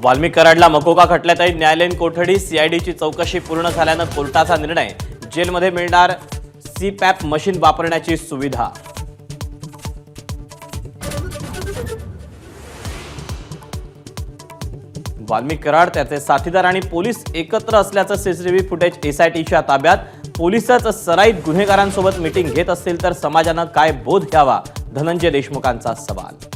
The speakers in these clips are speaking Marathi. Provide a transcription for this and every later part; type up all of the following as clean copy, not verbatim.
वाल्मिक कराडला मकोका खटल्यातही न्यायालयीन कोठडी, सीआयडीची चौकशी पूर्ण झाल्यानं कोर्टाचा निर्णय, जेलमध्ये मिळणार सीपॅप मशीन वापरण्याची सुविधा। वाल्मिक कराड, त्याचे साथीदार आणि पोलीस एकत्र असल्याचं सीसीटीव्ही फुटेज एसआयटीच्या ताब्यात। पोलीसच सराईत गुन्हेगारांसोबत मीटिंग घेत असतील तर समाजानं काय बोध घ्यावा, धनंजय देशमुखांचा सवाल।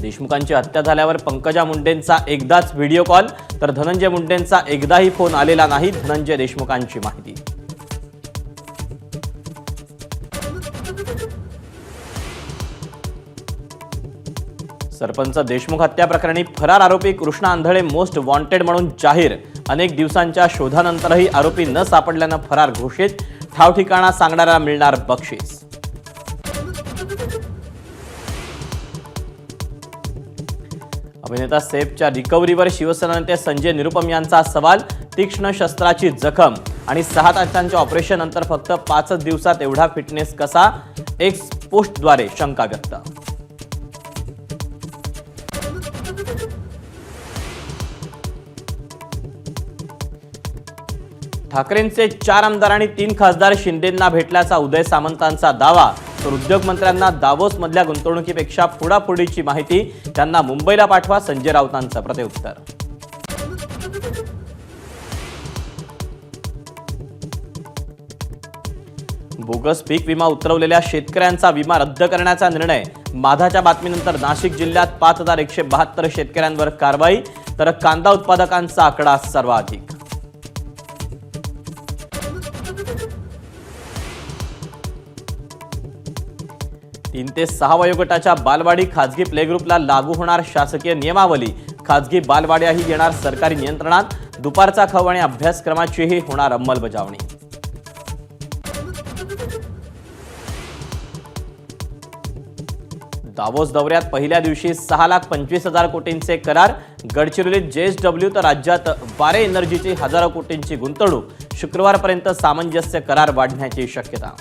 देशमुखांची हत्या झाल्यावर पंकजा मुंडेंचा एकदाच व्हिडिओ कॉल, तर धनंजय मुंडेंचा एकदाही फोन आलेला नाही, धनंजय देशमुखांची माहिती। सरपंच देशमुख हत्या प्रकरणी फरार आरोपी कृष्णा आंधळे मोस्ट वॉन्टेड म्हणून जाहीर। अनेक दिवसांच्या शोधानंतरही आरोपी न सापडल्यानं फरार घोषित। ठाव ठिकाणा सांगणाऱ्याला मिळणार बक्षीस। अभिनेता सैफच्या रिकव्हरीवर शिवसेना नेते संजय निरुपम यांचा सवाल। तीक्ष्ण शस्त्राची जखम आणि 6 तासांच्या ऑपरेशन नंतर फक्त 5 दिवसात एवढा फिटनेस कसा, एक्स पोस्टद्वारे शंका व्यक्त। ठाकरेंचे 4 आमदार आणि 3 खासदार शिंदेंना भेटल्याचा उदय सामंतांचा दावा, तर उद्योग मंत्र्यांना दावोस मधल्या गुंतवणुकीपेक्षा फोडाफोडीची माहिती, त्यांना मुंबईला पाठवा, संजय राऊतांचं प्रत्युत्तर। बोगस पीक विमा उतरवलेल्या शेतकऱ्यांचा विमा रद्द करण्याचा निर्णय। माधाच्या बातमीनंतर नाशिक जिल्ह्यात 5172 शेतकऱ्यांवर कारवाई, तर कांदा उत्पादकांचा आकडा सर्वाधिक। 3 ते 6 वयोगटाच्या बालवाडी, खासगी प्ले ग्रुपला लागू होणार शासकीय नियमावली। खासगी बालवाड्याही येणार सरकारी नियंत्रणात। दुपारचा खाऊ आणि अभ्यासक्रमाचीही होणार अंमलबजावणी। दावोस दौऱ्यात पहिल्या दिवशी 6,25,000 कोटींचे करार। गडचिरोलीत जेएसडब्ल्यू, तर राज्यात वारे एनर्जीची हजारो कोटींची गुंतवणूक। शुक्रवारपर्यंत सामंजस्य करार वाढण्याची शक्यता।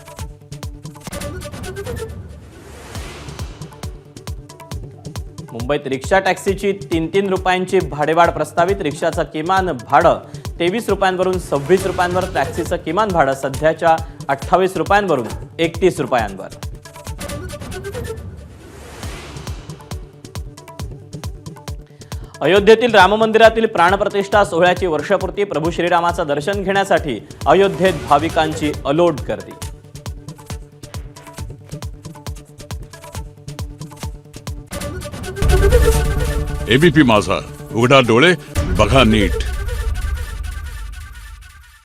मुंबईत रिक्षा टॅक्सीची 3-3 रुपयांची भाडेवाढ प्रस्तावित। रिक्षाचं किमान भाडं 23 रुपयांवरून 26 रुपयांवर, टॅक्सीचं किमान भाडं सध्याच्या 28 रुपयांवरून 31 रुपयांवर। अयोध्येतील राम मंदिरातील प्राणप्रतिष्ठा सोहळ्याची वर्षपूर्ती। प्रभू श्रीरामाचं दर्शन घेण्यासाठी अयोध्येत भाविकांची अलोट गर्दी। एबीपी माझा, उघडा डोळे बघा नीट।